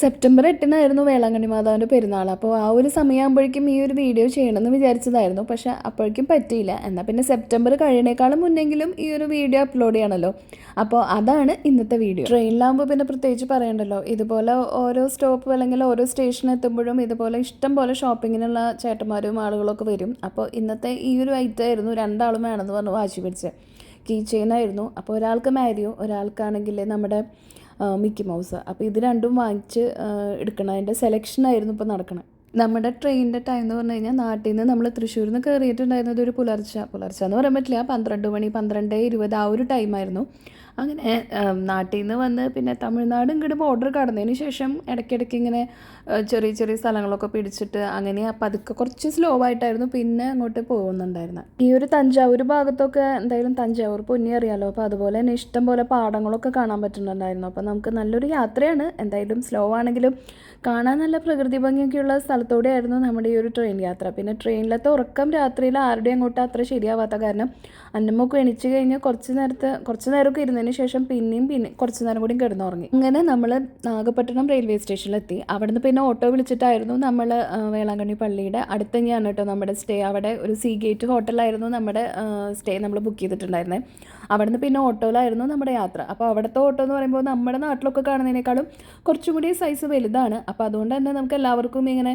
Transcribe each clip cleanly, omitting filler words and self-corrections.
September 8-നായിരുന്നു Velankanni മാതാവിൻ്റെ പെരുന്നാൾ. അപ്പോൾ ആ ഒരു സമയമാകുമ്പോഴേക്കും ഈ ഒരു വീഡിയോ ചെയ്യണമെന്ന് വിചാരിച്ചതായിരുന്നു. പക്ഷേ അപ്പോഴേക്കും പറ്റിയില്ല. എന്നാൽ പിന്നെ സെപ്റ്റംബർ കഴിയണേക്കാളും മുന്നെങ്കിലും ഈ ഒരു വീഡിയോ അപ്ലോഡ് ചെയ്യണമല്ലോ. അപ്പോൾ അതാണ് ഇന്നത്തെ വീഡിയോ. ട്രെയിനിലാകുമ്പോൾ പിന്നെ പ്രത്യേകിച്ച് പറയണ്ടല്ലോ. ഇതുപോലെ ഓരോ സ്റ്റോപ്പ് അല്ലെങ്കിൽ ഓരോ സ്റ്റേഷൻ എത്തുമ്പോഴും ഇതുപോലെ ഇഷ്ടം പോലെ ഷോപ്പിങ്ങിനുള്ള ചേട്ടന്മാരും ആളുകളൊക്കെ വരും. അപ്പോൾ ഇന്നത്തെ ഈ ഒരു ഐറ്റം ആയിരുന്നു രണ്ടാളും വേണമെന്ന് പറഞ്ഞ് വാശി പിടിച്ചത്. കീ ചെയിനായിരുന്നു. അപ്പോൾ ഒരാൾക്ക് മാരിയോ, ഒരാൾക്കാണെങ്കിൽ നമ്മുടെ മിക്കി മൗസ്. അപ്പോൾ ഇത് രണ്ടും വാങ്ങിച്ച് എടുക്കണം. അതിൻ്റെ സെലക്ഷനായിരുന്നു ഇപ്പോൾ നടക്കണം. നമ്മുടെ ട്രെയിനിൻ്റെ ടൈം എന്ന് പറഞ്ഞു കഴിഞ്ഞാൽ നാട്ടിൽ നിന്ന് നമ്മൾ തൃശ്ശൂരിൽ നിന്ന് കയറിയിട്ടുണ്ടായിരുന്നത് ഒരു പുലർച്ചെ എന്ന് പറയാൻ പറ്റില്ല, 12 മണി 12:20 ആ ഒരു ടൈമായിരുന്നു. അങ്ങനെ നാട്ടിൽ നിന്ന് വന്ന് പിന്നെ തമിഴ്നാട് ഇങ്ങോട്ട് ബോർഡർ കടന്നതിന് ശേഷം ഇടയ്ക്കിടയ്ക്ക് ഇങ്ങനെ ചെറിയ ചെറിയ സ്ഥലങ്ങളൊക്കെ പിടിച്ചിട്ട് അങ്ങനെ പതുക്കെ കുറച്ച് സ്ലോ ആയിട്ടായിരുന്നു പിന്നെ അങ്ങോട്ട് പോകുന്നുണ്ടായിരുന്നത്. ഈ ഒരു തഞ്ചാവൂർ ഭാഗത്തൊക്കെ എന്തായാലും തഞ്ചാവൂർ പൊന്നി അറിയാമല്ലോ. അപ്പോൾ അതുപോലെ തന്നെ ഇഷ്ടം പോലെ പാടങ്ങളൊക്കെ കാണാൻ പറ്റുന്നുണ്ടായിരുന്നു. അപ്പോൾ നമുക്ക് നല്ലൊരു യാത്രയാണ്. എന്തായാലും സ്ലോ ആണെങ്കിലും കാണാൻ നല്ല പ്രകൃതി ഭംഗിയൊക്കെയുള്ള സ്ഥലത്തോടെയായിരുന്നു നമ്മുടെ ഈ ഒരു ട്രെയിൻ യാത്ര. പിന്നെ ട്രെയിനിലത്തെ ഉറക്കം രാത്രിയിൽ ആരുടെയും അങ്ങോട്ട് അത്ര ശരിയാവാത്ത കാരണം അന്നമ്മൊക്കെ എണിച്ച് കഴിഞ്ഞ് കുറച്ച് നേരമൊക്കെ ഇരുന്നതിന് ശേഷം പിന്നെയും കുറച്ച് നേരം കൂടി കിടന്നുറങ്ങി. അങ്ങനെ നമ്മൾ നാഗപട്ടണം റെയിൽവേ സ്റ്റേഷനിലെത്തി. അവിടുന്ന് പിന്നെ ഓട്ടോ വിളിച്ചിട്ടായിരുന്നു നമ്മൾ വേളാങ്കണ്ണി പള്ളിയുടെ അടുത്ത് തന്നെയാണ് കേട്ടോ നമ്മുടെ സ്റ്റേ. അവിടെ ഒരു സീ ഗേറ്റ് ഹോട്ടലായിരുന്നു നമ്മുടെ സ്റ്റേ നമ്മൾ ബുക്ക് ചെയ്തിട്ടുണ്ടായിരുന്നത്. അവിടുന്ന് പിന്നെ ഓട്ടോയിലായിരുന്നു നമ്മുടെ യാത്ര. അപ്പോൾ അവിടുത്തെ ഓട്ടോ എന്ന് പറയുമ്പോൾ നമ്മുടെ നാട്ടിലൊക്കെ കാണുന്നതിനേക്കാളും കുറച്ചും കൂടി സൈസ് വലുതാണ്. അപ്പോൾ അതുകൊണ്ട് തന്നെ നമുക്ക് എല്ലാവർക്കും ഇങ്ങനെ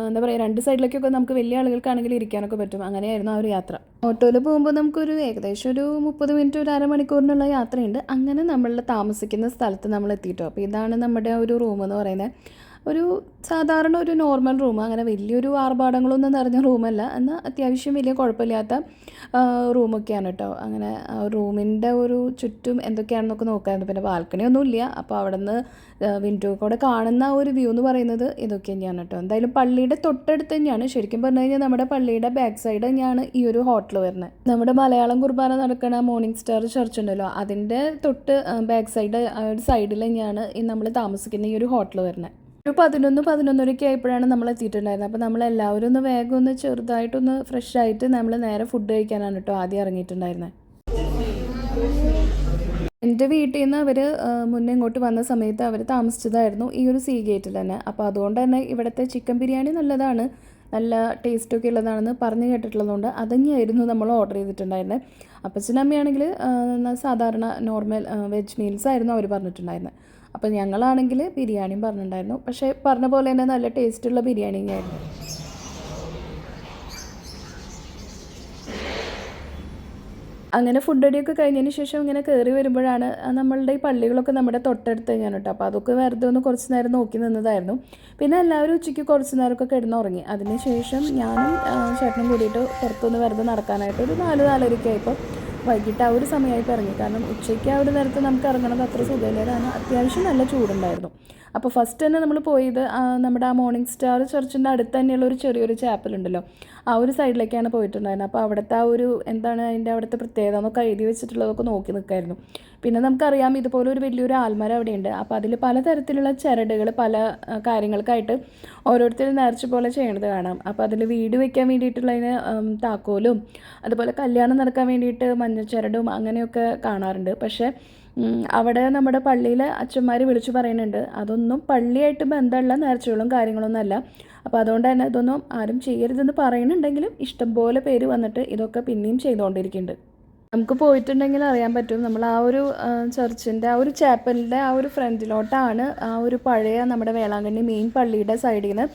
എന്താ പറയുക, രണ്ട് സൈഡിലേക്കൊക്കെ നമുക്ക് വലിയ ആളുകൾക്കാണെങ്കിൽ ഇരിക്കാനൊക്കെ പറ്റും. അങ്ങനെയായിരുന്നു ആ ഒരു യാത്ര. ഓട്ടോയിൽ പോകുമ്പോൾ നമുക്കൊരു ഏകദേശം ഒരു 30 മിനിറ്റ് ഒരു അരമണിക്കൂറിനുള്ള യാത്രയുണ്ട്. അങ്ങനെ നമ്മൾ താമസിക്കുന്ന സ്ഥലത്ത് നമ്മൾ എത്തിയിട്ടോ. അപ്പോൾ ഇതാണ് നമ്മുടെ ഒരു റൂം എന്ന് പറയുന്നത്. ഒരു സാധാരണ ഒരു നോർമൽ റൂം, അങ്ങനെ വലിയൊരു ആർഭാടങ്ങളൊന്നും നിറഞ്ഞ റൂമല്ല, എന്നാൽ അത്യാവശ്യം വലിയ കുഴപ്പമില്ലാത്ത റൂമൊക്കെയാണ് കേട്ടോ. അങ്ങനെ റൂമിൻ്റെ ഒരു ചുറ്റും എന്തൊക്കെയാണെന്നൊക്കെ നോക്കാമായിരുന്നു. പിന്നെ ബാൽക്കണി ഒന്നുമില്ല. അപ്പോൾ അവിടെ നിന്ന് വിൻഡോ കൂടെ കാണുന്ന ഒരു വ്യൂ എന്ന് പറയുന്നത് ഇതൊക്കെ തന്നെയാണ് കേട്ടോ. എന്തായാലും പള്ളിയുടെ തൊട്ടടുത്ത് തന്നെയാണ്. ശരിക്കും പറഞ്ഞു കഴിഞ്ഞാൽ നമ്മുടെ പള്ളിയുടെ ബാക്ക് സൈഡ് തന്നെയാണ് ഈ ഒരു ഹോട്ടൽ വരുന്നത്. നമ്മുടെ മലയാളം കുർബാന നടക്കുന്ന മോർണിംഗ് സ്റ്റാർ ചർച്ച് ഉണ്ടല്ലോ, അതിൻ്റെ തൊട്ട് ബാക്ക് സൈഡ് ഒരു സൈഡിൽ തന്നെയാണ് നമ്മൾ താമസിക്കുന്ന ഈ ഒരു ഹോട്ടൽ വരുന്നത്. ഒരു 11-11:30 ആയപ്പോഴാണ് നമ്മൾ എത്തിയിട്ടുണ്ടായിരുന്നത്. അപ്പോൾ നമ്മളെല്ലാവരും ഒന്ന് വേഗം ഒന്ന് ചെറുതായിട്ടൊന്ന് ഫ്രഷ് ആയിട്ട് നമ്മൾ നേരെ ഫുഡ് കഴിക്കാനാണ് കേട്ടോ ആദ്യം ഇറങ്ങിയിട്ടുണ്ടായിരുന്നത്. എൻ്റെ വീട്ടിൽ നിന്ന് അവർ മുന്നേ ഇങ്ങോട്ട് വന്ന സമയത്ത് അവർ താമസിച്ചതായിരുന്നു ഈ ഒരു സീ ഗേറ്റിൽ തന്നെ. അപ്പോൾ അതുകൊണ്ട് തന്നെ ഇവിടുത്തെ ചിക്കൻ ബിരിയാണി നല്ലതാണ്, നല്ല ടേസ്റ്റൊക്കെ ഉള്ളതാണെന്ന് പറഞ്ഞു കേട്ടിട്ടുള്ളതുകൊണ്ട് അതന്നെയായിരുന്നു നമ്മൾ ഓർഡർ ചെയ്തിട്ടുണ്ടായിരുന്നത്. അപ്പച്ചനമ്മയാണെങ്കിൽ സാധാരണ നോർമൽ വെജ് മീൽസ് ആയിരുന്നു അവർ പറഞ്ഞിട്ടുണ്ടായിരുന്നത്. അപ്പോൾ ഞങ്ങളാണെങ്കിൽ ബിരിയാണിയും പറഞ്ഞിട്ടുണ്ടായിരുന്നു. പക്ഷേ പറഞ്ഞ പോലെ തന്നെ നല്ല ടേസ്റ്റുള്ള ബിരിയാണി ആയിരുന്നു. അങ്ങനെ ഫുഡ് അടിയൊക്കെ കഴിഞ്ഞതിന് ശേഷം ഇങ്ങനെ കയറി വരുമ്പോഴാണ് നമ്മളുടെ ഈ പള്ളികളൊക്കെ നമ്മുടെ തൊട്ടടുത്ത് തന്നെയാണ് കേട്ടോ. അപ്പോൾ അതൊക്കെ വെറുതെ ഒന്ന് കുറച്ച് നേരം നോക്കി നിന്നതായിരുന്നു. പിന്നെ എല്ലാവരും ഉച്ചയ്ക്ക് കുറച്ച് നേരമൊക്കെ കിടന്നുറങ്ങി. അതിന് ശേഷം ഞാനും ചേട്ടനും കൂടിയിട്ട് പുറത്തൊന്ന് വെറുതെ നടക്കാനായിട്ട് ഒരു 4-4:30 ആയപ്പോൾ വൈകിട്ട് ആ ഒരു സമയമായപ്പോൾ ഇറങ്ങി. കാരണം ഉച്ചയ്ക്ക് ആ ഒരു നേരത്ത് നമുക്ക് ഇറങ്ങണത് അത്ര സുഖമില്ല, കാരണം അത്യാവശ്യം നല്ല ചൂടുണ്ടായിരുന്നു. അപ്പോൾ ഫസ്റ്റ് തന്നെ നമ്മൾ പോയത് നമ്മുടെ ആ മോർണിംഗ് സ്റ്റാർ ചർച്ചിൻ്റെ അടുത്ത് തന്നെയുള്ള ഒരു ചെറിയൊരു ചാപ്പലുണ്ടല്ലോ, ആ ഒരു സൈഡിലേക്കാണ് പോയിട്ടുണ്ടായിരുന്നത്. അപ്പോൾ അവിടുത്തെ ആ ഒരു എന്താണ് അതിൻ്റെ അവിടുത്തെ പ്രത്യേകത എന്നൊക്കെ എഴുതി വെച്ചിട്ടുള്ളതൊക്കെ നോക്കി നിൽക്കായിരുന്നു. പിന്നെ നമുക്കറിയാം ഇതുപോലെ ഒരു വലിയൊരു ആൽമര അവിടെയുണ്ട്. അപ്പോൾ അതിൽ പലതരത്തിലുള്ള ചരടുകൾ പല കാര്യങ്ങൾക്കായിട്ട് ഓരോരുത്തർ നേർച്ച പോലെ ചെയ്യണത് കാണാം. അപ്പോൾ അതിൽ വീട് വെക്കാൻ വേണ്ടിയിട്ടുള്ളതിന് താക്കോലും അതുപോലെ കല്യാണം നടക്കാൻ വേണ്ടിയിട്ട് മഞ്ഞച്ചരടും അങ്ങനെയൊക്കെ കാണാറുണ്ട്. പക്ഷേ അവിടെ നമ്മുടെ പള്ളിയിലെ അച്ഛന്മാർ വിളിച്ചു പറയുന്നുണ്ട് അതൊന്നും പള്ളിയായിട്ട് ബന്ധമുള്ള നേർച്ചകളും കാര്യങ്ങളൊന്നും അല്ല. അപ്പോൾ അതുകൊണ്ട് തന്നെ ഇതൊന്നും ആരും ചെയ്യരുതെന്ന് പറയുന്നുണ്ടെങ്കിലും ഇഷ്ടംപോലെ പേര് വന്നിട്ട് ഇതൊക്കെ പിന്നെയും ചെയ്തുകൊണ്ടിരിക്കുന്നുണ്ട്. നമുക്ക് പോയിട്ടുണ്ടെങ്കിൽ അറിയാൻ പറ്റും, നമ്മൾ ആ ഒരു ചർച്ചിൻ്റെ ആ ഒരു ചാപ്പലിൻ്റെ ആ ഒരു ഫ്രണ്ടിലോട്ടാണ് ആ ഒരു പഴയ നമ്മുടെ വേളാങ്കണ്ണി മെയിൻ പള്ളിയുടെ സൈഡിൽ നിന്ന്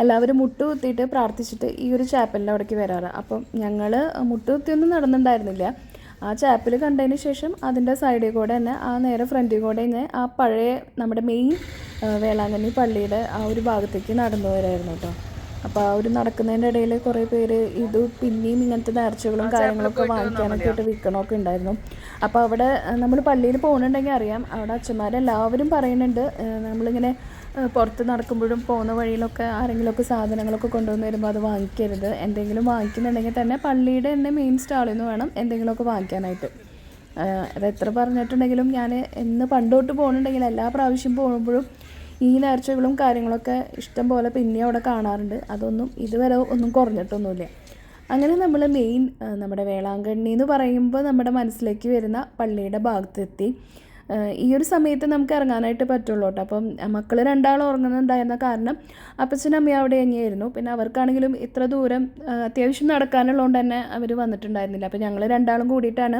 എല്ലാവരും മുട്ടുകുത്തിയിട്ട് പ്രാർത്ഥിച്ചിട്ട് ഈ ഒരു ചാപ്പലിൻ്റെ അവിടേക്ക് വരാറ്. അപ്പം ഞങ്ങൾ മുട്ടുകുത്തിയൊന്നും നടന്നിട്ടുണ്ടായിരുന്നില്ല. ആ ചാപ്പൽ കണ്ടതിന് ശേഷം അതിൻ്റെ സൈഡിൽ കൂടെ തന്നെ ആ നേരെ ഫ്രണ്ടിൽ കൂടെ തന്നെ ആ പഴയ നമ്മുടെ മെയിൻ വേളാങ്കണ്ണി പള്ളിയുടെ ആ ഒരു ഭാഗത്തേക്ക് നടന്നു വരായിരുന്നു കേട്ടോ. അപ്പോൾ ആ ഒരു നടക്കുന്നതിൻ്റെ ഇടയിൽ കുറേ പേര് ഇത് പിന്നെയും ഇങ്ങനത്തെ നേർച്ചകളും കാര്യങ്ങളൊക്കെ വാങ്ങിക്കാനൊക്കെ ആയിട്ട് വിൽക്കണമൊക്കെ ഉണ്ടായിരുന്നു. അപ്പോൾ അവിടെ നമ്മൾ പള്ളിയിൽ പോകുന്നുണ്ടെങ്കിൽ അറിയാം, അവിടെ അച്ഛന്മാരെല്ലാവരും പറയുന്നുണ്ട് നമ്മളിങ്ങനെ പുറത്ത് നടക്കുമ്പോഴും പോകുന്ന വഴിയിലൊക്കെ ആരെങ്കിലുമൊക്കെ സാധനങ്ങളൊക്കെ കൊണ്ടുവന്ന് വരുമ്പോൾ അത് വാങ്ങിക്കരുത്. എന്തെങ്കിലും വാങ്ങിക്കുന്നുണ്ടെങ്കിൽ തന്നെ പള്ളിയുടെ തന്നെ മെയിൻ സ്റ്റാളിൽ നിന്ന് വേണം എന്തെങ്കിലുമൊക്കെ വാങ്ങിക്കാനായിട്ട്. അത് എത്ര പറഞ്ഞിട്ടുണ്ടെങ്കിലും ഞാൻ പണ്ടോട്ട് പോകുന്നുണ്ടെങ്കിൽ എല്ലാ പ്രാവശ്യം പോകുമ്പോഴും ഈ നേർച്ചകളും കാര്യങ്ങളൊക്കെ ഇഷ്ടം പോലെ പിന്നെ അവിടെ കാണാറുണ്ട്. അതൊന്നും ഇതുവരെ ഒന്നും കുറഞ്ഞിട്ടൊന്നുമില്ല. അങ്ങനെ നമ്മൾ മെയിൻ നമ്മുടെ വേളാങ്കണ്ണി എന്ന് പറയുമ്പോൾ നമ്മുടെ മനസ്സിലേക്ക് വരുന്ന പള്ളിയുടെ ഭാഗത്തെത്തി. ഈ ഒരു സമയത്ത് നമുക്ക് ഇറങ്ങാനായിട്ട് പറ്റുള്ളൂ കേട്ടോ. അപ്പം മക്കൾ രണ്ടാളും ഉറങ്ങുന്നുണ്ടായിരുന്ന കാരണം അപ്പച്ചനും അമ്മയും അവിടെ തന്നെയായിരുന്നു. പിന്നെ അവർക്കാണെങ്കിലും ഇത്ര ദൂരം അത്യാവശ്യം നടക്കാനുള്ളതുകൊണ്ട് തന്നെ അവർ വന്നിട്ടുണ്ടായിരുന്നില്ല. അപ്പോൾ ഞങ്ങൾ രണ്ടാളും കൂടിയിട്ടാണ്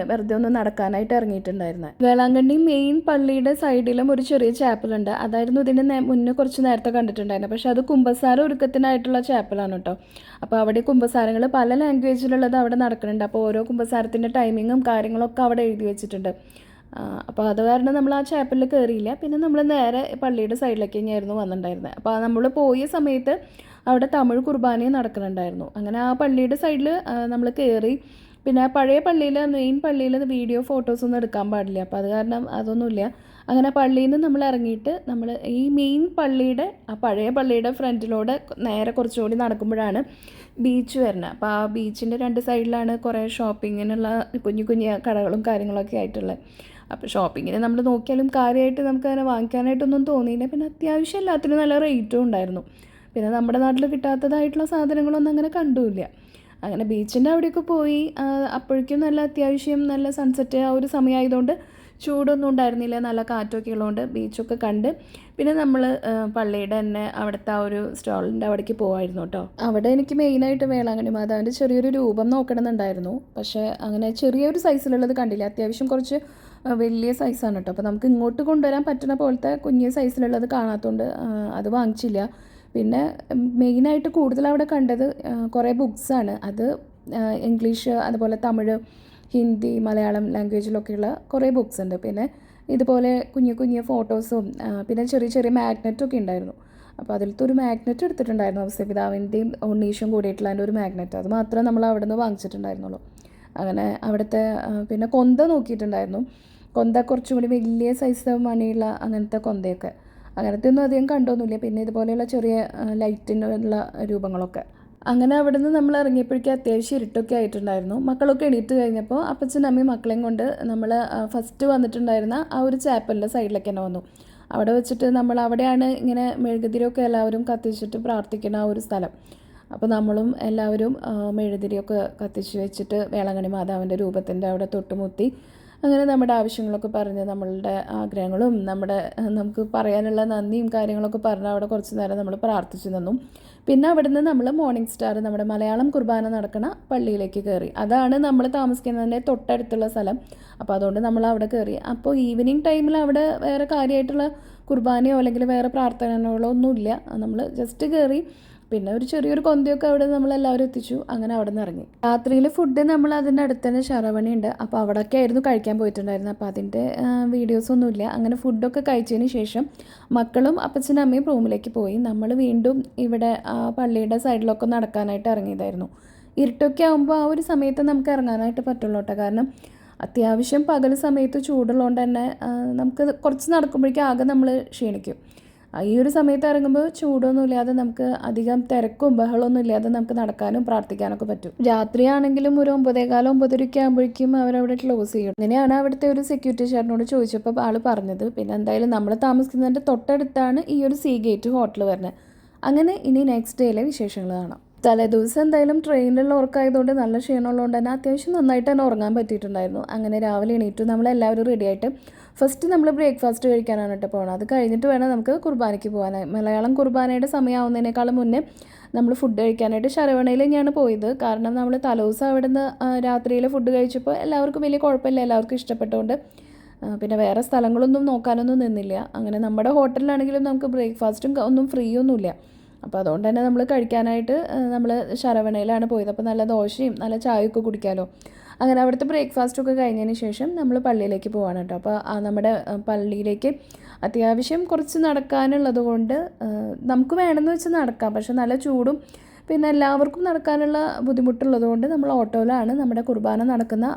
വെറുതെ ഒന്ന് നടക്കാനായിട്ട് ഇറങ്ങിയിട്ടുണ്ടായിരുന്നത്. വേളാങ്കണ്ണി മെയിൻ പള്ളിയുടെ സൈഡിലും ഒരു ചെറിയ ചാപ്പലുണ്ട്. അതായിരുന്നു ഇതിന് മുന്നേ കുറച്ച് നേരത്തെ കണ്ടിട്ടുണ്ടായിരുന്നത്. പക്ഷേ അത് കുമ്പസാര ഒരുക്കത്തിനായിട്ടുള്ള ചാപ്പലാണ് കേട്ടോ. അപ്പോൾ അവിടെ കുമ്പസാരങ്ങൾ പല ലാംഗ്വേജിലുള്ളത് അവിടെ നടക്കുന്നുണ്ട്. അപ്പോൾ ഓരോ കുമ്പസാരത്തിൻ്റെ ടൈമിങ്ങും കാര്യങ്ങളൊക്കെ അവിടെ എഴുതി വെച്ചിട്ടുണ്ട്. അപ്പോൾ അത് കാരണം നമ്മൾ ആ ചാപ്പലിൽ കയറിയില്ല. പിന്നെ നമ്മൾ നേരെ പള്ളിയുടെ സൈഡിലേക്ക് തന്നെയായിരുന്നു വന്നിട്ടുണ്ടായിരുന്നത്. അപ്പോൾ നമ്മൾ പോയ സമയത്ത് അവിടെ തമിഴ് കുർബാനയും നടക്കുന്നുണ്ടായിരുന്നു. അങ്ങനെ ആ പള്ളിയുടെ സൈഡിൽ നമ്മൾ കയറി. പിന്നെ പഴയ പള്ളിയിൽ മെയിൻ പള്ളിയിൽ വീഡിയോ ഫോട്ടോസൊന്നും എടുക്കാൻ പാടില്ല. അപ്പോൾ അത് കാരണം അതൊന്നുമില്ല. അങ്ങനെ പള്ളിയിൽ നിന്ന് നമ്മൾ ഇറങ്ങിയിട്ട് നമ്മൾ ഈ മെയിൻ പള്ളിയുടെ ആ പഴയ പള്ളിയുടെ ഫ്രണ്ടിലൂടെ നേരെ കുറച്ചുകൂടി നടക്കുമ്പോഴാണ് ബീച്ച് വരുന്നത്. അപ്പോൾ ആ ബീച്ചിൻ്റെ രണ്ട് സൈഡിലാണ് കുറേ ഷോപ്പിങ്ങിനുള്ള കുഞ്ഞു കുഞ്ഞു കടകളും കാര്യങ്ങളൊക്കെ ആയിട്ടുള്ളത്. അപ്പോൾ ഷോപ്പിങ്ങിന് നമ്മൾ നോക്കിയാലും കാര്യമായിട്ട് നമുക്ക് അങ്ങനെ വാങ്ങിക്കാനായിട്ടൊന്നും തോന്നിയില്ല. പിന്നെ അത്യാവശ്യം എല്ലാത്തിനും നല്ല റേറ്റും ഉണ്ടായിരുന്നു. പിന്നെ നമ്മുടെ നാട്ടിൽ കിട്ടാത്തതായിട്ടുള്ള സാധനങ്ങളൊന്നും അങ്ങനെ കണ്ടുമില്ല. അങ്ങനെ ബീച്ചിൻ്റെ അവിടെയൊക്കെ പോയി. അപ്പോഴേക്കും നല്ല അത്യാവശ്യം നല്ല സൺസെറ്റ് ആ ഒരു സമയമായതുകൊണ്ട് ചൂടൊന്നും ഉണ്ടായിരുന്നില്ല, നല്ല കാറ്റൊക്കെ ഉള്ളതുകൊണ്ട് ബീച്ചൊക്കെ കണ്ട് പിന്നെ നമ്മൾ പള്ളിയുടെ തന്നെ അവിടുത്തെ ആ ഒരു സ്റ്റോളിൻ്റെ അവിടേക്ക് പോകുമായിരുന്നു കേട്ടോ. അവിടെ എനിക്ക് മെയിനായിട്ട് വേളാങ്കണ്ണി മാതാവിൻ്റെ ചെറിയൊരു രൂപം നോക്കണമെന്നുണ്ടായിരുന്നു. പക്ഷേ അങ്ങനെ ചെറിയൊരു സൈസിലുള്ളത് കണ്ടില്ല. അത്യാവശ്യം കുറച്ച് വലിയ സൈസാണ് കേട്ടോ. അപ്പോൾ നമുക്ക് ഇങ്ങോട്ട് കൊണ്ടുവരാൻ പറ്റുന്ന പോലത്തെ കുഞ്ഞ് സൈസിലുള്ളത് കാണാത്തതുകൊണ്ട് അത് വാങ്ങിച്ചില്ല. പിന്നെ മെയിനായിട്ട് കൂടുതൽ അവിടെ കണ്ടത് കുറേ ബുക്സാണ്. അത് ഇംഗ്ലീഷ്, അതുപോലെ തമിഴ്, ഹിന്ദി, മലയാളം ലാംഗ്വേജിലൊക്കെയുള്ള കുറേ ബുക്സ് ഉണ്ട്. പിന്നെ ഇതുപോലെ കുഞ്ഞു കുഞ്ഞു ഫോട്ടോസും പിന്നെ ചെറിയ ചെറിയ മാഗ്നറ്റൊക്കെ ഉണ്ടായിരുന്നു. അപ്പോൾ അതിലത്തെ ഒരു മാഗ്നറ്റ് എടുത്തിട്ടുണ്ടായിരുന്നു. ഔസേപിതാവിൻ്റെയും ഉണ്ണീഷും കൂടിയിട്ടുള്ള അതിൻ്റെ ഒരു മാഗ്നറ്റ്. അത് മാത്രമേ നമ്മൾ അവിടെ നിന്ന് വാങ്ങിച്ചിട്ടുണ്ടായിരുന്നുള്ളൂ. അങ്ങനെ അവിടുത്തെ പിന്നെ കൊന്ത നോക്കിയിട്ടുണ്ടായിരുന്നു. കൊന്ത കുറച്ചും കൂടി വലിയ സൈസ് മണിയുള്ള അങ്ങനത്തെ കൊന്തയൊക്കെ. അങ്ങനത്തെ ഒന്നും അധികം കണ്ടൊന്നുമില്ല. പിന്നെ ഇതുപോലെയുള്ള ചെറിയ ലൈറ്റിനുള്ള രൂപങ്ങളൊക്കെ. അങ്ങനെ അവിടെ നിന്ന് നമ്മൾ ഇറങ്ങിയപ്പോഴേക്കും അത്യാവശ്യം ഇരുട്ടൊക്കെ ആയിട്ടുണ്ടായിരുന്നു. മക്കളൊക്കെ എണീറ്റ് കഴിഞ്ഞപ്പോൾ അപ്പച്ചനും അമ്മയും മക്കളെയും കൊണ്ട് നമ്മൾ ഫസ്റ്റ് വന്നിട്ടുണ്ടായിരുന്ന ആ ഒരു ചാപ്പലിൻ്റെ സൈഡിലേക്ക് തന്നെ വന്നു. അവിടെ വെച്ചിട്ട് നമ്മൾ അവിടെയാണ് ഇങ്ങനെ മെഴുകുതിരിയൊക്കെ എല്ലാവരും കത്തിച്ചിട്ട് പ്രാർത്ഥിക്കുന്ന ആ ഒരു സ്ഥലം. അപ്പോൾ നമ്മളും എല്ലാവരും മെഴുകുതിരിയൊക്കെ കത്തിച്ച് വെച്ചിട്ട് വേളാങ്കണ്ണി മാതാവിൻ്റെ രൂപത്തിൻ്റെ അവിടെ തൊട്ടുമുത്തി അങ്ങനെ നമ്മുടെ ആവശ്യങ്ങളൊക്കെ പറഞ്ഞ് നമ്മളുടെ ആഗ്രഹങ്ങളും നമുക്ക് പറയാനുള്ള നന്ദിയും കാര്യങ്ങളൊക്കെ പറഞ്ഞ് അവിടെ കുറച്ച് നേരം നമ്മൾ പ്രാർത്ഥിച്ചു നിന്നു. പിന്നെ അവിടുന്ന് നമ്മൾ മോർണിംഗ് സ്റ്റാർ നമ്മുടെ മലയാളം കുർബാന നടക്കുന്ന പള്ളിയിലേക്ക് കയറി. അതാണ് നമ്മൾ താമസിക്കുന്നതിൻ്റെ തൊട്ടടുത്തുള്ള സ്ഥലം. അപ്പോൾ അതുകൊണ്ട് നമ്മൾ അവിടെ കയറി. അപ്പോൾ ഈവനിങ് ടൈമിൽ അവിടെ വേറെ കാര്യമായിട്ടുള്ള കുർബാനയോ അല്ലെങ്കിൽ വേറെ പ്രാർത്ഥനകളോ ഒന്നുമില്ല. നമ്മൾ ജസ്റ്റ് കയറി. പിന്നെ ഒരു ചെറിയൊരു കൊന്തയൊക്കെ അവിടെ നമ്മളെല്ലാവരും എത്തിച്ചു. അങ്ങനെ അവിടെ നിന്ന് ഇറങ്ങി. രാത്രിയിൽ ഫുഡ് നമ്മൾ അതിൻ്റെ അടുത്ത് തന്നെ ശരവണി ഉണ്ട്. അപ്പോൾ അവിടെയൊക്കെ ആയിരുന്നു കഴിക്കാൻ പോയിട്ടുണ്ടായിരുന്നത്. അപ്പോൾ അതിൻ്റെ വീഡിയോസൊന്നുമില്ല. അങ്ങനെ ഫുഡൊക്കെ കഴിച്ചതിന് ശേഷം മക്കളും അപ്പച്ചനും അമ്മയും റൂമിലേക്ക് പോയി. നമ്മൾ വീണ്ടും ഇവിടെ പള്ളിയുടെ സൈഡിലൊക്കെ നടക്കാനായിട്ട് ഇറങ്ങിയതായിരുന്നു. ഇരുട്ടൊക്കെ ആകുമ്പോൾ ആ ഒരു സമയത്ത് നമുക്ക് ഇറങ്ങാനായിട്ട് പറ്റുള്ളൂ കേട്ടോ. കാരണം അത്യാവശ്യം പകൽ സമയത്ത് ചൂടുള്ളതുകൊണ്ട് തന്നെ നമുക്ക് കുറച്ച് നടക്കുമ്പോഴേക്കും ആകെ നമ്മൾ ക്ഷീണിക്കും. ഈ ഒരു സമയത്ത് ഇറങ്ങുമ്പോൾ ചൂടൊന്നും ഇല്ലാതെ നമുക്ക് അധികം തിരക്കും ബഹളമൊന്നും ഇല്ലാതെ നമുക്ക് നടക്കാനും പ്രാർത്ഥിക്കാനൊക്കെ പറ്റും. രാത്രിയാണെങ്കിലും ഒരു 9:15 9:30 ആകുമ്പോഴേക്കും അവരവിടെ ക്ലോസ് ചെയ്യും. അങ്ങനെയാണ് അവിടുത്തെ ഒരു സെക്യൂരിറ്റി ചേട്ടനോട് ചോദിച്ചപ്പോൾ ആൾ പറഞ്ഞത്. പിന്നെ എന്തായാലും നമ്മൾ താമസിക്കുന്നതിൻ്റെ തൊട്ടടുത്താണ് ഈ ഒരു സീ ഗേറ്റ് ഹോട്ടൽ വരുന്നത്. അങ്ങനെ ഇനി നെക്സ്റ്റ് ഡേയിലെ വിശേഷങ്ങൾ കാണാം. തലേദിവസം എന്തായാലും ട്രെയിനിലുള്ള ഉറക്കമായതുകൊണ്ട് നല്ല ക്ഷീണമുള്ളതുകൊണ്ട് തന്നെ അത്യാവശ്യം നന്നായിട്ട് തന്നെ ഉറങ്ങാൻ പറ്റിയിട്ടുണ്ടായിരുന്നു. അങ്ങനെ രാവിലെ എണീറ്റു നമ്മളെല്ലാവരും റെഡിയായിട്ട് ഫസ്റ്റ് നമ്മൾ ബ്രേക്ക്ഫാസ്റ്റ് കഴിക്കാനാണ് കേട്ടോ പോകുന്നത്. അത് കഴിഞ്ഞിട്ട് വേണം നമുക്ക് കുർബാനയ്ക്ക് പോകാനായി. മലയാളം കുർബാനയുടെ സമയമാവുന്നതിനേക്കാളും മുന്നേ നമ്മൾ ഫുഡ് കഴിക്കാനായിട്ട് ശരവണയിൽ തന്നെയാണ് പോയത്. കാരണം നമ്മൾ തലേദിവസം അവിടെ നിന്ന് രാത്രിയിൽ ഫുഡ് കഴിച്ചപ്പോൾ എല്ലാവർക്കും വലിയ കുഴപ്പമില്ല, എല്ലാവർക്കും ഇഷ്ടപ്പെട്ടുകൊണ്ട് പിന്നെ വേറെ സ്ഥലങ്ങളൊന്നും നോക്കാനൊന്നും നിന്നില്ല. അങ്ങനെ നമ്മുടെ ഹോട്ടലിലാണെങ്കിലും നമുക്ക് ബ്രേക്ക്ഫാസ്റ്റും ഒന്നും ഫ്രീ ഒന്നുമില്ല. അപ്പോൾ അതുകൊണ്ട് തന്നെ നമ്മൾ കഴിക്കാനായിട്ട് നമ്മൾ ശരവണയിലാണ് പോയത്. അപ്പോൾ നല്ല ദോശയും നല്ല ചായയൊക്കെ കുടിക്കാമല്ലോ. അങ്ങനെ അവിടുത്തെ ബ്രേക്ക്ഫാസ്റ്റൊക്കെ കഴിഞ്ഞതിന് ശേഷം നമ്മൾ പള്ളിയിലേക്ക് പോവാണ് കേട്ടോ. അപ്പോൾ നമ്മുടെ പള്ളിയിലേക്ക് അത്യാവശ്യം കുറച്ച് നടക്കാനുള്ളത് കൊണ്ട് നമുക്ക് വേണമെന്ന് വെച്ച് നടക്കാം. പക്ഷെ നല്ല ചൂടും പിന്നെ എല്ലാവർക്കും നടക്കാനുള്ള ബുദ്ധിമുട്ടുള്ളത് കൊണ്ട് നമ്മൾ ഓട്ടോയിലാണ് നമ്മുടെ കുർബാന നടക്കുന്ന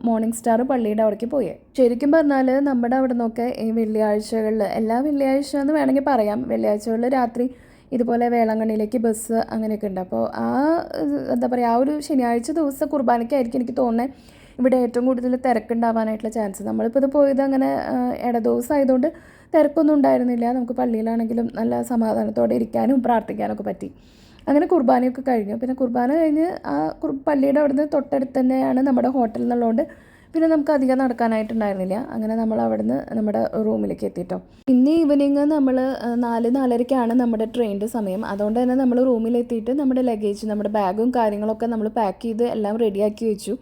മോർണിംഗ് സ്റ്റാർ പള്ളിയുടെ അവിടേക്ക് പോയത്. ശരിക്കും പറഞ്ഞാൽ നമ്മുടെ അവിടെ നിന്നൊക്കെ ഈ വെള്ളിയാഴ്ചകളിൽ എല്ലാ വെള്ളിയാഴ്ച എന്ന് വേണമെങ്കിൽ പറയാം, വെള്ളിയാഴ്ചകളിൽ രാത്രി ഇതുപോലെ വേളാങ്കണ്ണിയിലേക്ക് ബസ് അങ്ങനെയൊക്കെ ഉണ്ട്. അപ്പോൾ എന്താ പറയുക, ആ ഒരു ശനിയാഴ്ച ദിവസം കുർബാനയ്ക്കായിരിക്കും എനിക്ക് തോന്നുന്നത് ഇവിടെ ഏറ്റവും കൂടുതൽ തിരക്കുണ്ടാവാനായിട്ടുള്ള ചാൻസ്. നമ്മളിപ്പോൾ ഇത് പോയത് അങ്ങനെ ഇടദിവസം ആയതുകൊണ്ട് തിരക്കൊന്നും ഉണ്ടായിരുന്നില്ല. നമുക്ക് പള്ളിയിലാണെങ്കിലും നല്ല സമാധാനത്തോടെ ഇരിക്കാനും പ്രാർത്ഥിക്കാനൊക്കെ പറ്റി. അങ്ങനെ കുർബാനയൊക്കെ കഴിഞ്ഞു. പിന്നെ കുർബാന കഴിഞ്ഞ് ആ പള്ളിയുടെ അവിടുന്ന് തൊട്ടടുത്ത് തന്നെയാണ് നമ്മുടെ ഹോട്ടൽ എന്നുള്ളതുകൊണ്ട് പിന്നെ നമുക്ക് അധികം നടക്കാനായിട്ടുണ്ടായിരുന്നില്ല. അങ്ങനെ നമ്മൾ അവിടുന്ന് നമ്മുടെ റൂമിലേക്ക് എത്തിയിട്ടോ. ഇന്ന് ഈവനിങ് നമ്മൾ 4-4:30ക്കാണ് നമ്മുടെ ട്രെയിനിൻ്റെ സമയം. അതുകൊണ്ട് തന്നെ നമ്മൾ റൂമിലെത്തിയിട്ട് നമ്മുടെ ലഗേജ്, നമ്മുടെ ബാഗും കാര്യങ്ങളൊക്കെ നമ്മൾ പാക്ക് ചെയ്ത് എല്ലാം റെഡിയാക്കി വെച്ചു.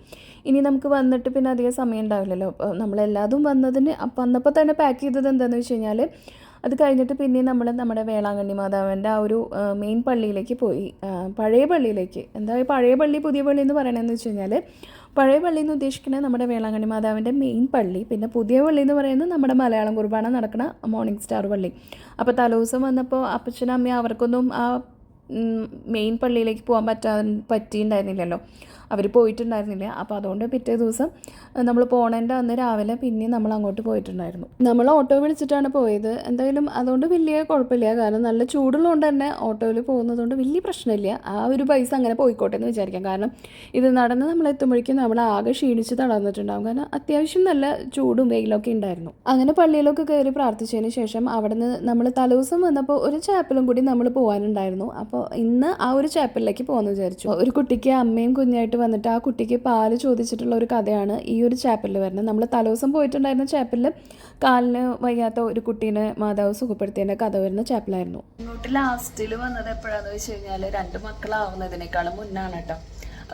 ഇനി നമുക്ക് വന്നിട്ട് പിന്നെ അധികം സമയം ഉണ്ടാവില്ലല്ലോ. നമ്മളെല്ലാതും വന്നപ്പോൾ തന്നെ പാക്ക് ചെയ്തത് എന്താണെന്ന് വെച്ച് കഴിഞ്ഞാൽ, അത് കഴിഞ്ഞിട്ട് പിന്നെ നമ്മൾ നമ്മുടെ വേളാങ്കണ്ണി മാതാവിൻ്റെ ആ ഒരു മെയിൻ പള്ളിയിലേക്ക് പോയി. പഴയ പള്ളിയിലേക്ക്. എന്താ പഴയ പള്ളി പുതിയ പള്ളി എന്ന് പറയണമെന്ന് വെച്ച് കഴിഞ്ഞാൽ, പഴയ പള്ളി എന്ന് ഉദ്ദേശിക്കുന്നത് നമ്മുടെ വേളാങ്കണ്ണി മാതാവിൻ്റെ മെയിൻ പള്ളി. പിന്നെ പുതിയ പള്ളി എന്ന് പറയുന്നത് നമ്മുടെ മലയാളം കുർബാന നടക്കുന്ന മോർണിംഗ് സ്റ്റാർ പള്ളി. അപ്പോൾ തലേദിവസം വന്നപ്പോൾ അപ്പച്ചനും അമ്മയും അവർക്കൊന്നും ആ മെയിൻ പള്ളിയിലേക്ക് പോകാൻ പറ്റിയിട്ടുണ്ടായിരുന്നില്ലല്ലോ. അവർ പോയിട്ടുണ്ടായിരുന്നില്ല. അപ്പോൾ അതുകൊണ്ട് പിറ്റേ ദിവസം നമ്മൾ പോണേൻ്റെ അന്ന് രാവിലെ പിന്നെ നമ്മൾ അങ്ങോട്ട് പോയിട്ടുണ്ടായിരുന്നു. നമ്മൾ ഓട്ടോ വിളിച്ചിട്ടാണ് പോയത്. എന്തായാലും അതുകൊണ്ട് വലിയ കുഴപ്പമില്ല. കാരണം നല്ല ചൂടുള്ളതുകൊണ്ട് തന്നെ ഓട്ടോയിൽ പോകുന്നതുകൊണ്ട് വലിയ പ്രശ്നമില്ല. ആ ഒരു പൈസ അങ്ങനെ പോയിക്കോട്ടെ എന്ന് വിചാരിക്കാം. കാരണം ഇത് നടന്ന് നമ്മൾ എത്തുമ്പോഴേക്കും നമ്മൾ ആകെ ക്ഷീണിച്ച് തളർന്നിട്ടുണ്ടാകും. കാരണം അത്യാവശ്യം നല്ല ചൂടും വെയിലൊക്കെ ഉണ്ടായിരുന്നു. അങ്ങനെ പള്ളിയിലൊക്കെ കയറി പ്രാർത്ഥിച്ചതിന് ശേഷം അവിടെ നിന്ന് നമ്മൾ തലേദിവസം വന്നപ്പോൾ ഒരു ചാപ്പലും കൂടി നമ്മൾ പോകാനുണ്ടായിരുന്നു. അപ്പോൾ ഇന്ന് ആ ഒരു ചാപ്പലിലേക്ക് പോകുമെന്ന് വിചാരിച്ചു. ഒരു കുട്ടിക്ക് അമ്മയും കുഞ്ഞായിട്ട് വന്നിട്ട് ആ കുട്ടിക്ക് പാല് ചോദിച്ചിട്ടുള്ള ഒരു കഥയാണ് ഈ ഒരു ചാപ്പലിൽ വരുന്നത്. നമ്മൾ തലേദിവസം പോയിട്ടുണ്ടായിരുന്ന ചാപ്പലിൽ കാലിന് വയ്യാത്ത ഒരു കുട്ടീനെ മാതാവ് സുഖപ്പെടുത്തിയതിൻ്റെ കഥ വരുന്ന ചാപ്പലായിരുന്നു. ഇങ്ങോട്ട് ലാസ്റ്റിൽ വന്നത് എപ്പോഴാന്ന് വെച്ച് കഴിഞ്ഞാൽ 2 മക്കളാവുന്നതിനേക്കാളും മുന്നാണ് കേട്ടോ.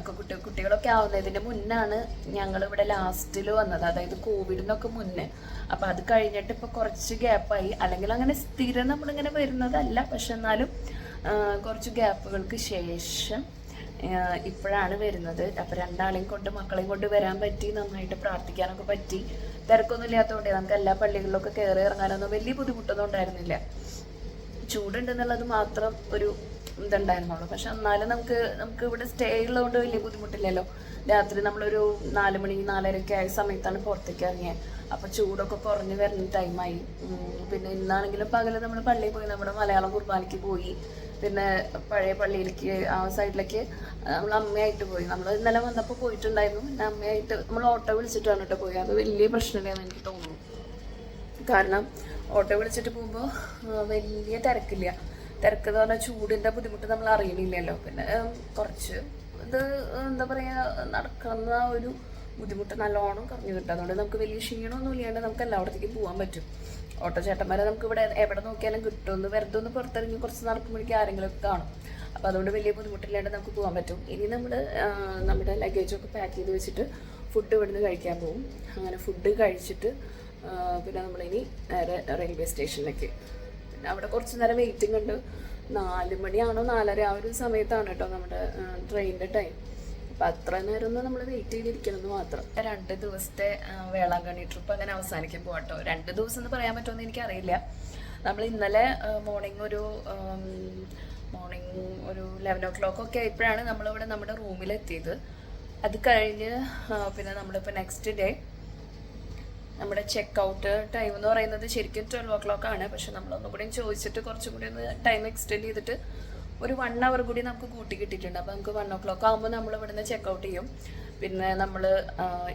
ഒക്കെ കുട്ടികളൊക്കെ ആവുന്നതിൻ്റെ മുന്നാണ് ഞങ്ങളിവിടെ ലാസ്റ്റിൽ വന്നത്. അതായത് കോവിഡിനൊക്കെ മുന്നേ. അപ്പോൾ അത് കഴിഞ്ഞിട്ട് ഇപ്പോൾ കുറച്ച് ഗ്യാപ്പായി. അല്ലെങ്കിൽ അങ്ങനെ സ്ഥിരം നമ്മളിങ്ങനെ വരുന്നതല്ല. പക്ഷെ എന്നാലും കുറച്ച് ഗ്യാപ്പുകൾക്ക് ശേഷം ഇപ്പോഴാണ് വരുന്നത്. അപ്പോൾ 2 ആളെയും കൊണ്ട് മക്കളെയും കൊണ്ട് വരാൻ പറ്റി. നന്നായിട്ട് പ്രാർത്ഥിക്കാനൊക്കെ പറ്റി. തിരക്കൊന്നും ഇല്ലാത്തതുകൊണ്ട് നമുക്ക് എല്ലാ പള്ളികളിലൊക്കെ കയറി ഇറങ്ങാനൊന്നും വലിയ ബുദ്ധിമുട്ടൊന്നും ഉണ്ടായിരുന്നില്ല. ചൂടുണ്ടെന്നുള്ളത് മാത്രം ഒരു ഇതുണ്ടായിരുന്നുള്ളൂ. പക്ഷെ എന്നാലും നമുക്ക് ഇവിടെ സ്റ്റേ ഉള്ളതുകൊണ്ട് വലിയ ബുദ്ധിമുട്ടില്ലല്ലോ. രാത്രി നമ്മളൊരു 4 മണി 4:30 ആയ സമയത്താണ് പുറത്തേക്ക് ഇറങ്ങിയത്. അപ്പോൾ ചൂടൊക്കെ കുറഞ്ഞ് വരുന്ന ടൈമായി. പിന്നെ ഇന്നാണെങ്കിലും പകൽ നമ്മൾ പള്ളിയിൽ പോയി നമ്മുടെ മലയാളം കുർബാനയ്ക്ക് പോയി. പിന്നെ പഴയ പള്ളിയിലേക്ക് ആ സൈഡിലേക്ക് നമ്മൾ അമ്മയായിട്ട് പോയി. നമ്മൾ ഇന്നലെ വന്നപ്പോൾ പോയിട്ടുണ്ടായിരുന്നു. പിന്നെ അമ്മയായിട്ട് നമ്മൾ ഓട്ടോ വിളിച്ചിട്ടാണ് കേട്ടോ പോയി. അത് വലിയ പ്രശ്നമില്ലെന്ന് എനിക്ക് തോന്നുന്നു. കാരണം ഓട്ടോ വിളിച്ചിട്ട് പോകുമ്പോൾ വലിയ തിരക്കില്ല. തിരക്കെന്ന് പറഞ്ഞാൽ ചൂടിൻ്റെ ബുദ്ധിമുട്ട് നമ്മൾ അറിയണില്ലല്ലോ. പിന്നെ കുറച്ച് ഇത് എന്താ പറയുക, നടക്കുന്ന ഒരു ബുദ്ധിമുട്ട് നല്ലോണം കുറഞ്ഞു കിട്ടും. അതുകൊണ്ട് നമുക്ക് വലിയ ക്ഷീണമൊന്നും ഇല്ലാണ്ട് നമുക്ക് എല്ലായിടത്തേക്കും പോകാൻ പറ്റും. ഓട്ടോ ചേട്ടന്മാരെ നമുക്ക് ഇവിടെ എവിടെ നോക്കിയാലും കിട്ടുമെന്ന് വെറുതെ ഒന്ന് പുറത്തിറങ്ങി കുറച്ച് നടക്കുമ്പോഴേക്കും ആരെങ്കിലുമൊക്കെ കാണും. അപ്പോൾ അതുകൊണ്ട് വലിയ ബുദ്ധിമുട്ടില്ലാണ്ട് നമുക്ക് പോകാൻ പറ്റും. ഇനി നമ്മൾ നമ്മുടെ ലഗേജൊക്കെ പാക്ക് ചെയ്ത് വെച്ചിട്ട് ഫുഡ് ഇവിടുന്ന് കഴിക്കാൻ പോകും. അങ്ങനെ ഫുഡ് കഴിച്ചിട്ട് പിന്നെ നമ്മളിനി നേരെ റെയിൽവേ സ്റ്റേഷനിലേക്ക്. പിന്നെ അവിടെ കുറച്ച് നേരം വെയിറ്റിംഗ് ഉണ്ട്. 4 മണിയാണോ 4:30 ആ ഒരു സമയത്താണ് കേട്ടോ നമ്മുടെ ട്രെയിനിൻ്റെ ടൈം. അപ്പം അത്ര നേരം ഒന്ന് നമ്മൾ വെയിറ്റ് ചെയ്തിരിക്കണമെന്ന് മാത്രം. 2 ദിവസത്തെ വേളാങ്കണ്ണി ട്രിപ്പ് അങ്ങനെ അവസാനിക്കാൻ പോകട്ടോ. 2 ദിവസം എന്ന് പറയാൻ പറ്റുമെന്ന് എനിക്കറിയില്ല. നമ്മൾ ഇന്നലെ മോർണിംഗ് ഒരു 11 o'clock ഒക്കെ ആയപ്പോഴാണ് നമ്മളിവിടെ നമ്മുടെ റൂമിലെത്തിയത്. അത് കഴിഞ്ഞ് പിന്നെ നമ്മളിപ്പോൾ നെക്സ്റ്റ് ഡേ നമ്മുടെ ചെക്ക് ഔട്ട് ടൈം എന്ന് പറയുന്നത് ശരിക്കും 12 o'clock ആണ്. പക്ഷെ നമ്മളൊന്നും കൂടി ചോദിച്ചിട്ട് കുറച്ചും കൂടി ഒന്ന് ടൈം എക്സ്റ്റെൻഡ് ചെയ്തിട്ട് ഒരു 1 hour കൂടി നമുക്ക് കൂട്ടി കിട്ടിയിട്ടുണ്ട്. അപ്പോൾ നമുക്ക് 1 o'clock ആകുമ്പോൾ നമ്മൾ ഇവിടുന്ന് ചെക്ക് ഔട്ട് ചെയ്യും. പിന്നെ നമ്മൾ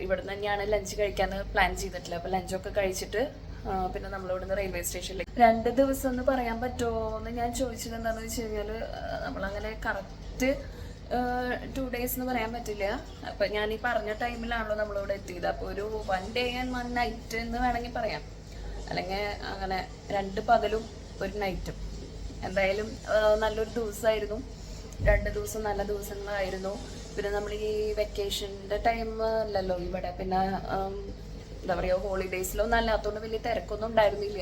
ഇവിടുന്ന് തന്നെയാണ് ലഞ്ച് കഴിക്കാൻ പ്ലാൻ ചെയ്തിട്ടില്ല. അപ്പോൾ ലഞ്ചൊക്കെ കഴിച്ചിട്ട് പിന്നെ നമ്മളിവിടുന്ന് റെയിൽവേ സ്റ്റേഷനിലേക്ക്. 2 ദിവസം എന്ന് പറയാൻ പറ്റുമോ എന്ന് ഞാൻ ചോദിച്ചത് എന്താണെന്ന് വെച്ച് കഴിഞ്ഞാൽ, നമ്മളങ്ങനെ കറക്റ്റ് 2 days എന്ന് പറയാൻ പറ്റില്ല. അപ്പം ഞാൻ ഈ പറഞ്ഞ ടൈമിലാണല്ലോ നമ്മളിവിടെ എത്തിയത്. അപ്പോൾ ഒരു 1 day and 1 night എന്ന് വേണമെങ്കിൽ പറയാം. അല്ലെങ്കിൽ അങ്ങനെ 2 പകലും 1 നൈറ്റും. എന്തായാലും നല്ലൊരു ദിവസമായിരുന്നു. 2 ദിവസം നല്ല ദിവസങ്ങളായിരുന്നു. പിന്നെ നമ്മൾ ഈ വെക്കേഷൻ്റെ ടൈം അല്ലല്ലോ ഇവിടെ. പിന്നെ എന്താ പറയുക, ഹോളിഡേയ്സിലൊന്നും അല്ലാത്തതുകൊണ്ട് വലിയ തിരക്കൊന്നും ഉണ്ടായിരുന്നില്ല.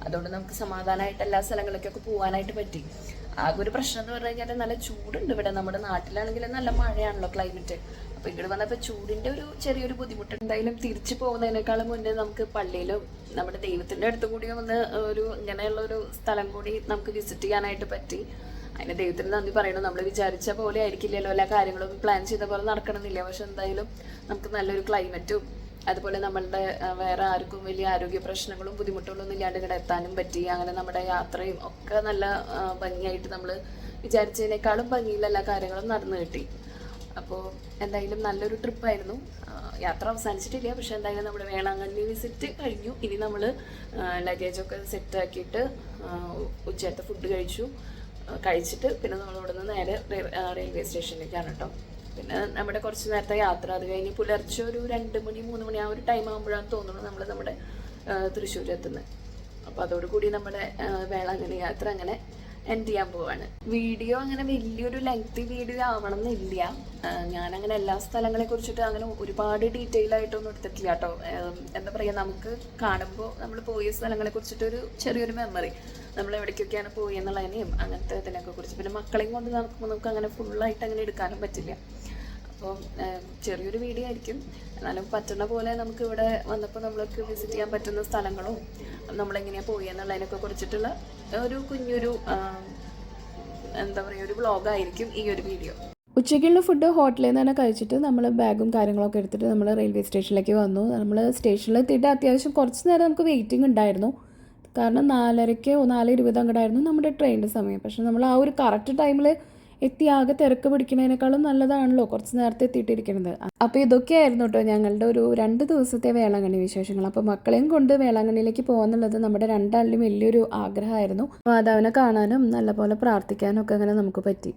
അതുകൊണ്ട് നമുക്ക് സമാധാനമായിട്ട് എല്ലാ സ്ഥലങ്ങളിലേക്കൊക്കെ പോകാനായിട്ട് പറ്റി. ആകെ ഒരു പ്രശ്നം എന്ന് പറഞ്ഞു കഴിഞ്ഞാൽ നല്ല ചൂടുണ്ട് ഇവിടെ. നമ്മുടെ നാട്ടിലാണെങ്കിൽ നല്ല മഴയാണല്ലോ ക്ലൈമറ്റ്. അപ്പോൾ ഇവിടെ വന്നപ്പോൾ ചൂടിൻ്റെ ഒരു ചെറിയൊരു ബുദ്ധിമുട്ട്. എന്തായാലും തിരിച്ചു പോകുന്നതിനേക്കാളും മുന്നേ നമുക്ക് പള്ളിയിലും നമ്മുടെ ദൈവത്തിൻ്റെ അടുത്ത് കൂടി ഒന്ന് ഇങ്ങനെയുള്ള ഒരു സ്ഥലം കൂടി നമുക്ക് വിസിറ്റ് ചെയ്യാനായിട്ട് പറ്റി. അതിന് ദൈവത്തിന് നന്ദി പറയണം. നമ്മൾ വിചാരിച്ച പോലെ ആയിരിക്കില്ലല്ലോ എല്ലാ കാര്യങ്ങളും പ്ലാൻ ചെയ്ത പോലെ നടക്കണമെന്നില്ല. പക്ഷെ എന്തായാലും നമുക്ക് നല്ലൊരു ക്ലൈമറ്റും അതുപോലെ നമ്മളുടെ വേറെ ആർക്കും വലിയ ആരോഗ്യ പ്രശ്നങ്ങളും ബുദ്ധിമുട്ടുകളൊന്നും ഇല്ലാണ്ട് ഇവിടെ എത്താനും പറ്റി. അങ്ങനെ നമ്മുടെ യാത്രയും ഒക്കെ നല്ല ഭംഗിയായിട്ട് നമ്മൾ വിചാരിച്ചതിനേക്കാളും ഭംഗിയിൽ എല്ലാ കാര്യങ്ങളും നടന്നു കിട്ടി. അപ്പോൾ എന്തായാലും നല്ലൊരു ട്രിപ്പായിരുന്നു. യാത്ര അവസാനിച്ചിട്ടില്ല. പക്ഷെ എന്തായാലും നമ്മുടെ വേളാങ്കണ്ണി വിസിറ്റ് കഴിഞ്ഞു. ഇനി നമ്മൾ ലഗേജൊക്കെ സെറ്റാക്കിയിട്ട് ഉച്ചയത്തെ ഫുഡ് കഴിച്ചിട്ട് പിന്നെ നമ്മളിവിടെ നിന്ന് നേരെ റെയിൽവേ സ്റ്റേഷനിലേക്കാണ് കേട്ടോ. പിന്നെ നമ്മുടെ കുറച്ച് നേരത്തെ യാത്ര, അത് കഴിഞ്ഞ് പുലർച്ചെ ഒരു 2 മണി 3 മണി ആ ഒരു ടൈം ആകുമ്പോഴാണ് തോന്നുന്നു നമ്മൾ നമ്മുടെ തൃശ്ശൂർ എത്തുന്നത്. അപ്പോൾ അതോടുകൂടി നമ്മുടെ വേളാങ്കണ്ണി യാത്ര അങ്ങനെ എൻഡ് ചെയ്യാൻ പോവാണ്. വീഡിയോ അങ്ങനെ വലിയൊരു ലെങ്തി വീഡിയോ ആവണം എന്നില്ല. ഞാനങ്ങനെ എല്ലാ സ്ഥലങ്ങളെ കുറിച്ചിട്ട് അങ്ങനെ ഒരുപാട് ഡീറ്റെയിൽ ആയിട്ടൊന്നും എടുത്തിട്ടില്ല കേട്ടോ. എന്താ പറയുക, നമുക്ക് കാണുമ്പോൾ നമ്മൾ പോയ സ്ഥലങ്ങളെ കുറിച്ചിട്ടൊരു ചെറിയൊരു മെമ്മറി, നമ്മൾ എവിടേക്കൊക്കെയാണ് പോയി എന്നുള്ളതിനെയും അങ്ങനത്തെ ഇതിനൊക്കെ കുറിച്ച്. പിന്നെ മക്കളെയും കൊണ്ട് നമുക്ക് അങ്ങനെ ഫുള്ളായിട്ട് അങ്ങനെ എടുക്കാനും പറ്റില്ല. അപ്പോൾ ചെറിയൊരു വീഡിയോ ആയിരിക്കും, എന്നാലും പറ്റുന്ന പോലെ നമുക്ക് ഇവിടെ വന്നപ്പോൾ നമ്മൾക്ക് വിസിറ്റ് ചെയ്യാൻ പറ്റുന്ന സ്ഥലങ്ങളും നമ്മളെങ്ങനെയാണ് പോയി എന്നുള്ളതിനൊക്കെ കുറിച്ചിട്ടുള്ള ഒരു കുഞ്ഞൊരു എന്താ പറയുക, ഒരു വ്ളോഗായിരിക്കും ഈ ഒരു വീഡിയോ. ഉച്ചയ്ക്കുള്ള ഫുഡ് ഹോട്ടലിൽ നിന്ന് തന്നെ കഴിച്ചിട്ട് നമ്മൾ ബാഗും കാര്യങ്ങളൊക്കെ എടുത്തിട്ട് നമ്മൾ റെയിൽവേ സ്റ്റേഷനിലേക്ക് വന്നു. നമ്മൾ സ്റ്റേഷനിൽ എത്തിയിട്ട് അത്യാവശ്യം കുറച്ച് നേരം നമുക്ക് വെയിറ്റിംഗ് ഉണ്ടായിരുന്നു. കാരണം 4:30 4:20 അങ്ങോട്ടായിരുന്നു നമ്മുടെ ട്രെയിനിൻ്റെ സമയം. പക്ഷേ നമ്മൾ ആ ഒരു കറക്റ്റ് ടൈമിൽ എത്തി ആകെ തിരക്ക് പിടിക്കുന്നതിനേക്കാളും നല്ലതാണല്ലോ കുറച്ച് നേരത്തെ എത്തിയിട്ടിരിക്കുന്നത്. അപ്പോൾ ഇതൊക്കെയായിരുന്നു കേട്ടോ ഞങ്ങളുടെ ഒരു 2 ദിവസത്തെ വേളാങ്കണ്ണി വിശേഷങ്ങൾ. അപ്പോൾ മക്കളെയും കൊണ്ട് വേളാങ്കണ്ണിയിലേക്ക് പോകാന്നുള്ളത് നമ്മുടെ രണ്ടാളിലും വലിയൊരു ആഗ്രഹമായിരുന്നു. മാതാവിനെ കാണാനും നല്ലപോലെ പ്രാർത്ഥിക്കാനും ഒക്കെ അങ്ങനെ നമുക്ക് പറ്റി.